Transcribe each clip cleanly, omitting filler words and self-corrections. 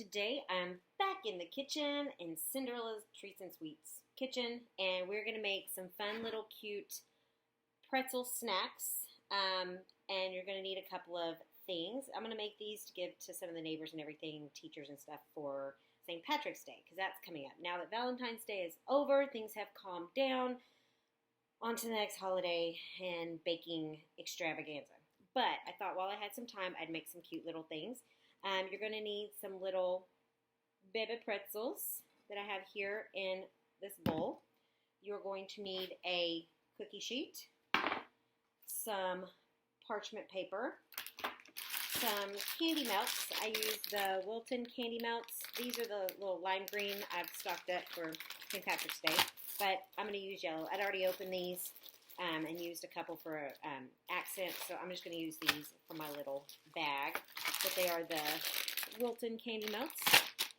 Today I'm back in the kitchen in Cinderella's Treats and Sweets kitchen, and we're going to make some fun little cute pretzel snacks. And you're going to need a couple of things. I'm going to make these to give to some of the neighbors and everything, teachers and stuff, for St. Patrick's Day, because that's coming up. Now that Valentine's Day is over, things have calmed down. On to the next holiday and baking extravaganza. But I thought while I had some time, I'd make some cute little things. You're going to need some little baby pretzels that I have here in this bowl. You're going to need a cookie sheet, some parchment paper, some candy melts. I use the Wilton candy melts. These are the little lime green I've stocked up for St. Patrick's Day, but I'm going to use yellow. I'd already opened these and used a couple for accents, so I'm just going to use these for my little bag. But they are the Wilton candy melts.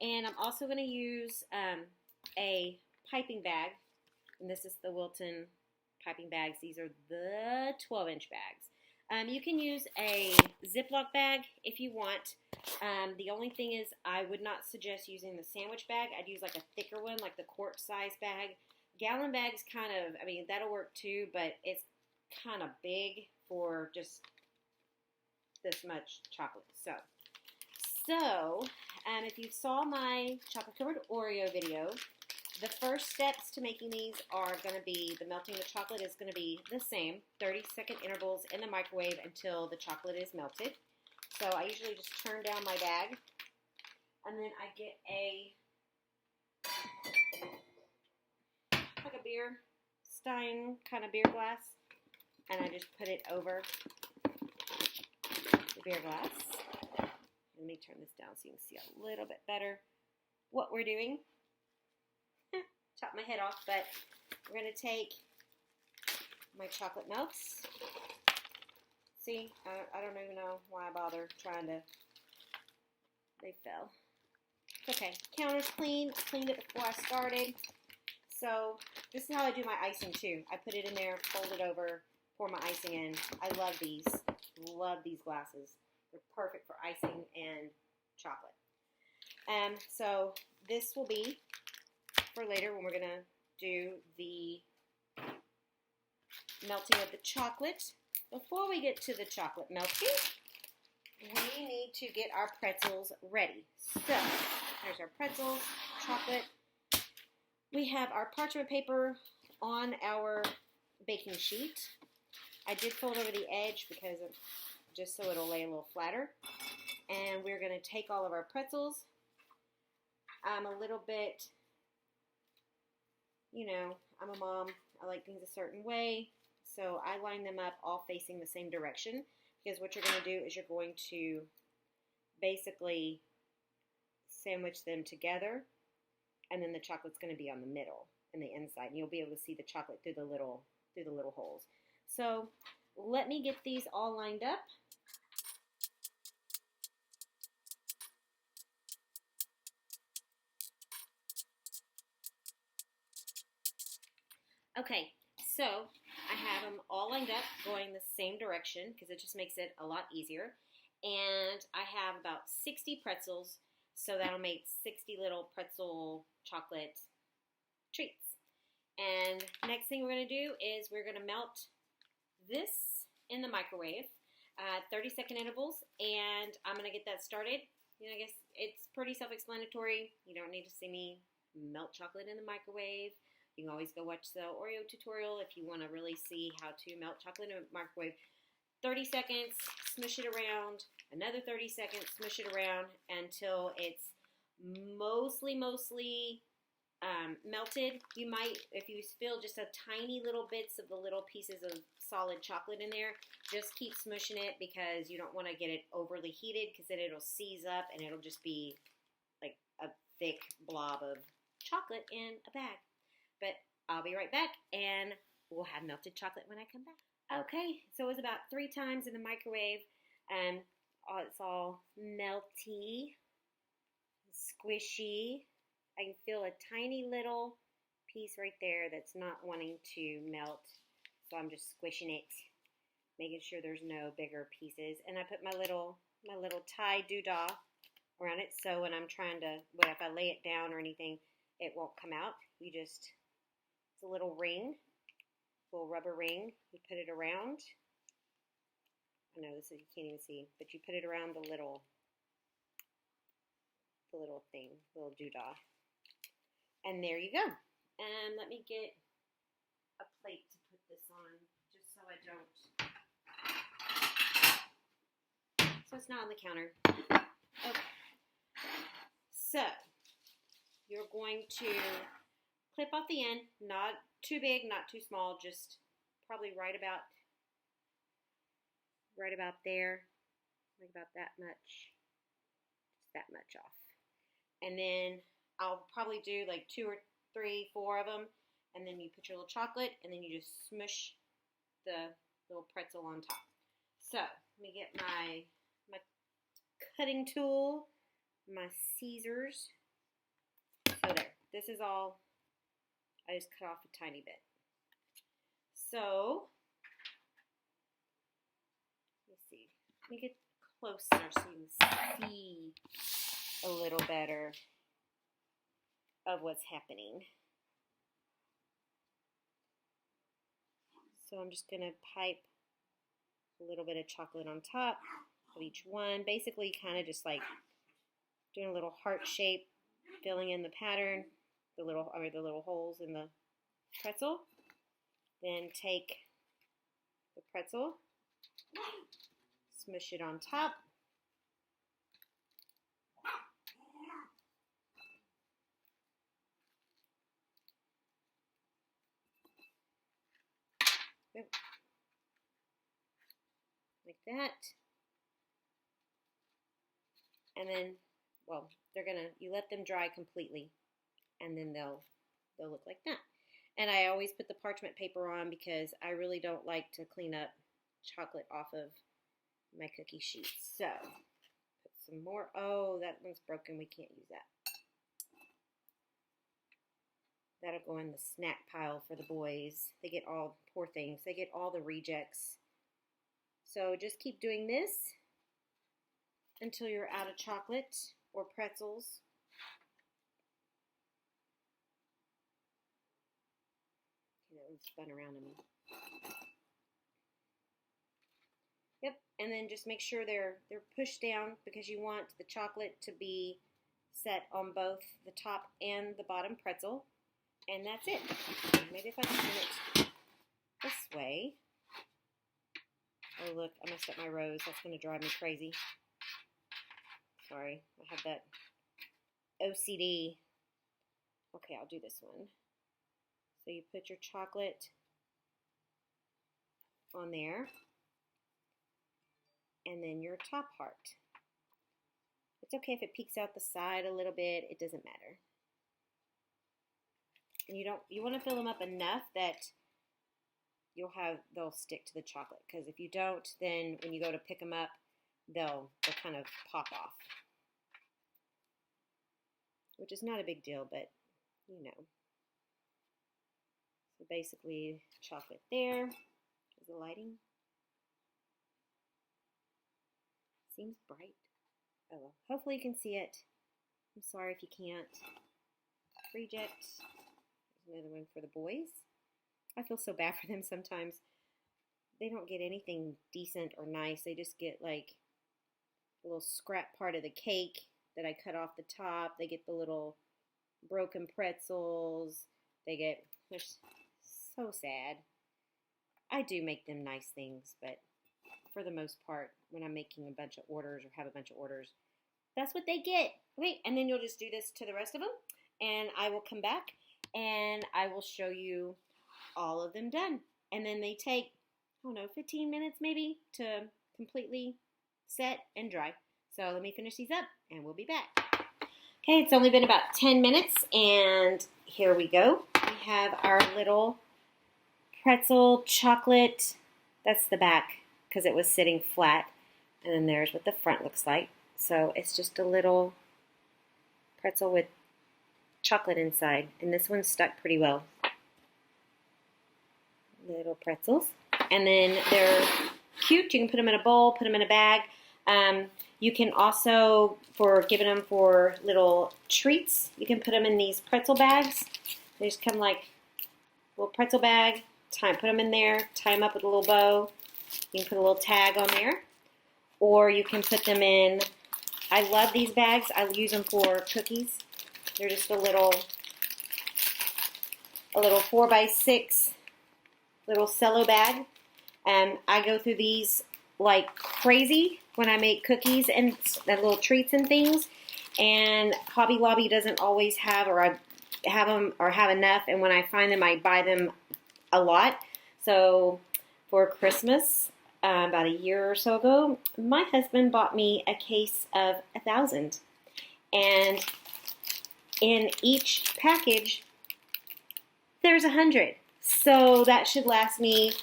And I'm also going to use a piping bag, and this is the Wilton piping bags. These are the 12-inch bags. You can use a Ziploc bag if you want. The only thing is I would not suggest using the sandwich bag. I'd use like a thicker one, like the quart size bag. Gallon bag's kind of, I mean, that'll work too, but it's kind of big for just this much chocolate. So if you saw my chocolate-covered Oreo video, the first steps to making these are going to be, the melting the chocolate is going to be the same, 30-second intervals in the microwave until the chocolate is melted. So I usually just turn down my bag, and then I get like a beer stein kind of beer glass, and I just put it over the beer glass. Let me turn this down so you can see a little bit better what we're doing. Chop my head off, but we're going to take my chocolate melts. See, I don't even know why I bother trying to, they fell. Okay, counter's clean. I cleaned it before I started. So this is how I do my icing too. I put it in there, fold it over, pour my icing in. I love these. Love these glasses. They're perfect for icing and chocolate. So this will be for later when we're going to do the melting of the chocolate. Before we get to the chocolate melting, we need to get our pretzels ready. So there's our pretzels, chocolate. We have our parchment paper on our baking sheet. I did fold over the edge because of, just so it'll lay a little flatter. And we're going to take all of our pretzels. I'm a little bit, you know, I'm a mom. I like things a certain way. So I line them up all facing the same direction, because what you're going to do is you're going to basically sandwich them together, and then the chocolate's going to be on the middle and the inside, and you'll be able to see the chocolate through the little holes. So let me get these all lined up. Okay, so I have them all lined up going the same direction because it just makes it a lot easier. And I have about 60 pretzels, so that'll make 60 little pretzel chocolate treats. And next thing we're going to do is we're going to melt this in the microwave, 30-second intervals, and I'm going to get that started. You know, I guess it's pretty self-explanatory. You don't need to see me melt chocolate in the microwave. You can always go watch the Oreo tutorial if you want to really see how to melt chocolate in a microwave. 30 seconds, smush it around, another 30 seconds, smush it around until it's mostly melted. You might, if you feel just a tiny little bits of the little pieces of solid chocolate in there, just keep smushing it because you don't want to get it overly heated because then it'll seize up and it'll just be like a thick blob of chocolate in a bag. But I'll be right back and we'll have melted chocolate when I come back. Okay, so it was about 3 times in the microwave, and it's all melty, squishy. I can feel a tiny little piece right there that's not wanting to melt, so I'm just squishing it, making sure there's no bigger pieces. And I put my little tie doodah around it. So when I'm trying to, if I lay it down or anything, it won't come out. You just, it's a little ring, a little rubber ring. You put it around. I know this is, you can't even see, but you put it around the little thing, little doodah. And there you go. And let me get a plate to put this on, just so I don't, so it's not on the counter. Okay. So, you're going to clip off the end, not too big, not too small, just probably right about there, like about that much, just that much off. And then I'll probably do like 2 or 3, 4 of them, and then you put your little chocolate, and then you just smush the little pretzel on top. So, let me get my cutting tool, my scissors. So there, this is all, I just cut off a tiny bit. So, let's see, let me get closer so you can see a little better of what's happening. So I'm just going to pipe a little bit of chocolate on top of each one. Basically kind of just like doing a little heart shape, filling in the pattern, the little holes in the pretzel. Then take the pretzel, smush it on top. Like that. And then, well, you let them dry completely, and then they'll look like that. And I always put the parchment paper on because I really don't like to clean up chocolate off of my cookie sheets. So, put some more. Oh, that one's broken. We can't use that. That'll go in the snack pile for the boys. They get all, poor things, they get all the rejects. So just keep doing this until you're out of chocolate or pretzels. Okay, that one spun around on me. Yep, and then just make sure they're pushed down because you want the chocolate to be set on both the top and the bottom pretzel. And that's it. Maybe if I turn it this way. Oh, look, I messed up my rows. That's going to drive me crazy. Sorry, I have that OCD. Okay, I'll do this one. So you put your chocolate on there. And then your top heart. It's okay if it peeks out the side a little bit. It doesn't matter. And you want to fill them up enough that they'll stick to the chocolate, because if you don't, then when you go to pick them up, they'll kind of pop off, which is not a big deal, but you know. So basically, chocolate there. Is the lighting? Seems bright. Oh well, hopefully you can see it. I'm sorry if you can't. Reject. There's another one for the boys. I feel so bad for them sometimes. They don't get anything decent or nice. They just get like a little scrap part of the cake that I cut off the top. They get the little broken pretzels. They're so sad. I do make them nice things, but for the most part, when I'm making a bunch of orders or have a bunch of orders, that's what they get. Okay, and then you'll just do this to the rest of them, and I will come back and I will show you all of them done. And then they take, I don't know, 15 minutes maybe to completely set and dry. So let me finish these up and we'll be back. Okay, it's only been about 10 minutes and here we go. We have our little pretzel chocolate. That's the back because it was sitting flat. And then there's what the front looks like. So it's just a little pretzel with chocolate inside. And this one's stuck pretty well. Little pretzels. And then they're cute. You can put them in a bowl, put them in a bag. You can also, for giving them for little treats, you can put them in these pretzel bags. They just come like a little pretzel bag, put them in there, tie them up with a little bow. You can put a little tag on there. Or you can put them in, I love these bags. I use them for cookies. They're just a little 4x6 little cello bag. And I go through these like crazy when I make cookies and little treats and things. And Hobby Lobby doesn't always have, or I have them or have enough. And when I find them, I buy them a lot. So for Christmas, about a year or so ago, my husband bought me a case of 1,000. And in each package, there's 100. So that should last me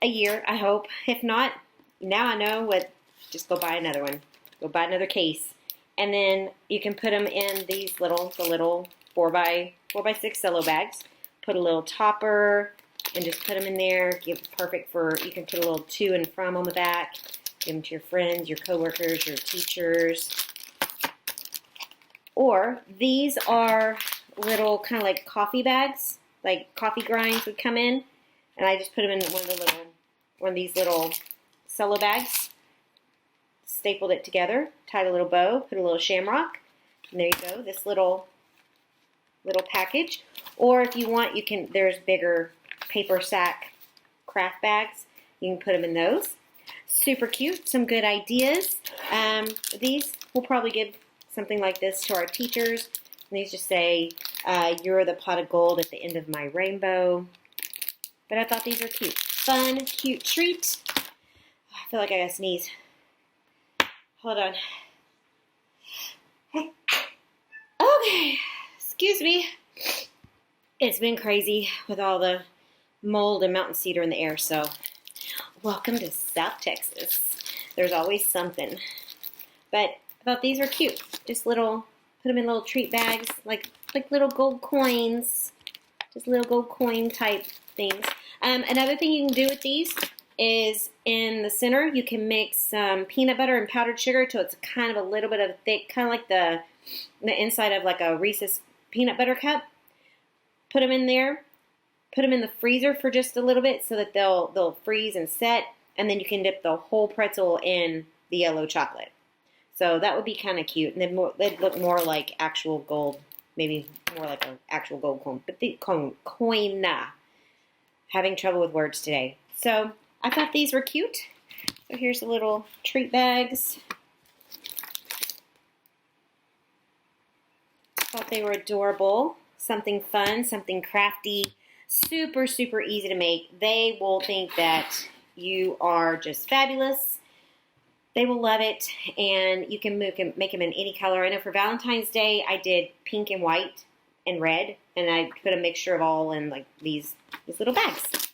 a year, I hope. If not, now I know what, just go buy another one. Go buy another case. And then you can put them in these the little 4x6 cello bags. Put a little topper and just put them in there. Give perfect for, you can put a little to and from on the back. Give them to your friends, your coworkers, your teachers. Or these are little kind of like coffee bags, like coffee grinds would come in. And I just put them in one of these little cello bags. Stapled it together, tied a little bow, put a little shamrock, and there you go, this little package. Or if you want, you can, there's bigger paper sack craft bags. You can put them in those. Super cute, some good ideas. These, we'll probably give something like this to our teachers. And these just say, you're the pot of gold at the end of my rainbow. But I thought these were cute. Fun, cute treat. I feel like I gotta sneeze. Hold on. Okay, excuse me. It's been crazy with all the mold and mountain cedar in the air, so welcome to South Texas. There's always something. But I thought these were cute. Just little, put them in little treat bags, like little gold coins. Just little gold coin type things. Another thing you can do with these is in the center you can mix some peanut butter and powdered sugar till it's kind of a little bit of thick, kind of like the inside of like a Reese's peanut butter cup. Put them in there. Put them in the freezer for just a little bit so that they'll freeze and set, and then you can dip the whole pretzel in the yellow chocolate. So that would be kind of cute, and then they'd look more like actual gold, maybe more like an actual gold coin. But the coin, having trouble with words today. So I thought these were cute. So here's the little treat bags. Thought they were adorable. Something fun, something crafty, super, super easy to make. They will think that you are just fabulous. They will love it, and you can make them in any color. I know for Valentine's Day, I did pink and white and red, and I put a mixture of all in like these little bags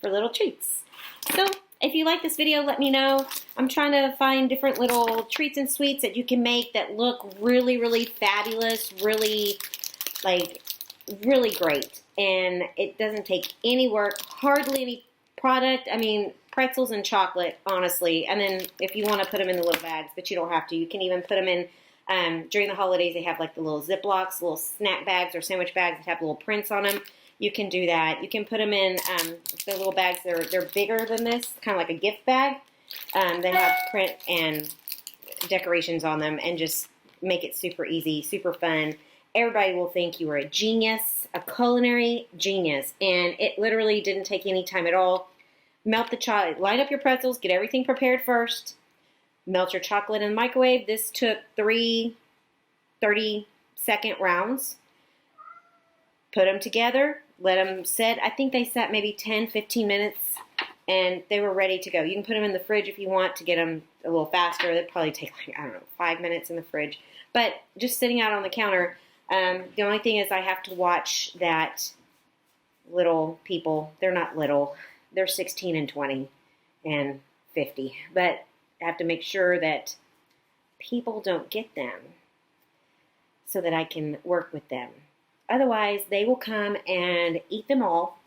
for little treats. So if you like this video, let me know. I'm trying to find different little treats and sweets that you can make that look really, really fabulous, really great. And it doesn't take any work, hardly any product. I mean, pretzels and chocolate, honestly. And then if you want to put them in the little bags, but you don't have to. You can even put them in, during the holidays, they have like the little Ziplocs, little snack bags or sandwich bags that have little prints on them. You can do that. You can put them in the little bags. They're bigger than this, kind of like a gift bag. They have print and decorations on them, and just make it super easy, super fun. Everybody will think you are a genius, a culinary genius, and it literally didn't take any time at all. Melt the chocolate, line up your pretzels, get everything prepared first. Melt your chocolate in the microwave. This took 3 30-second rounds. Put them together, let them set. I think they sat maybe 10-15 minutes, and they were ready to go. You can put them in the fridge if you want to get them a little faster. They'd probably take like, I don't know, 5 minutes in the fridge. But just sitting out on the counter, the only thing is I have to watch that little people, they're not little, they're 16 and 20 and 50. But I have to make sure that people don't get them so that I can work with them. Otherwise, they will come and eat them all,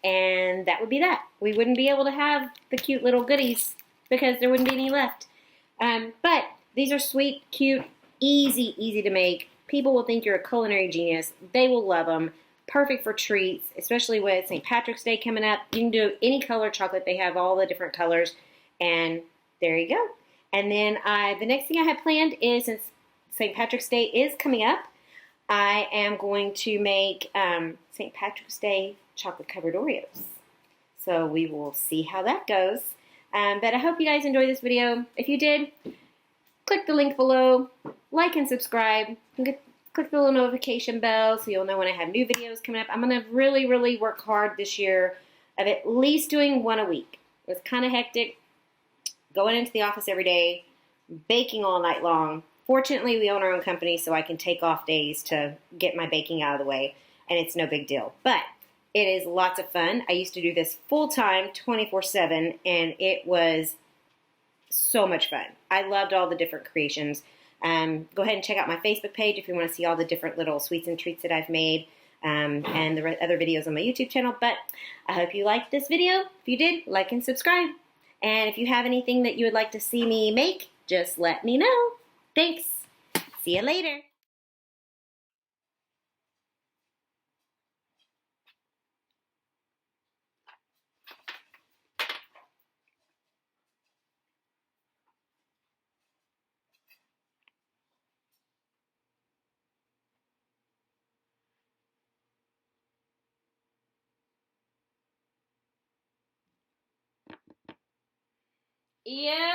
and that would be that. We wouldn't be able to have the cute little goodies because there wouldn't be any left. But these are sweet, cute, easy to make. People will think you're a culinary genius. They will love them. Perfect for treats, especially with St. Patrick's Day coming up. You can do any color chocolate. They have all the different colors. And there you go. And then the next thing I have planned is, since St. Patrick's Day is coming up, I am going to make St. Patrick's Day chocolate-covered Oreos. So we will see how that goes. But I hope you guys enjoyed this video. If you did, click the link below, like and subscribe, and click the little notification bell so you'll know when I have new videos coming up. I'm going to really work hard this year of at least doing one a week. It was kind of hectic going into the office every day, baking all night long. Fortunately, we own our own company, so I can take off days to get my baking out of the way, and it's no big deal. But it is lots of fun. I used to do this full-time, 24/7, and it was so much fun. I loved all the different creations. Go ahead and check out my Facebook page if you want to see all the different little sweets and treats that I've made, and the other videos on my YouTube channel. But I hope you liked this video. If you did, like and subscribe. And if you have anything that you would like to see me make, just let me know. Thanks. See you later. Yeah.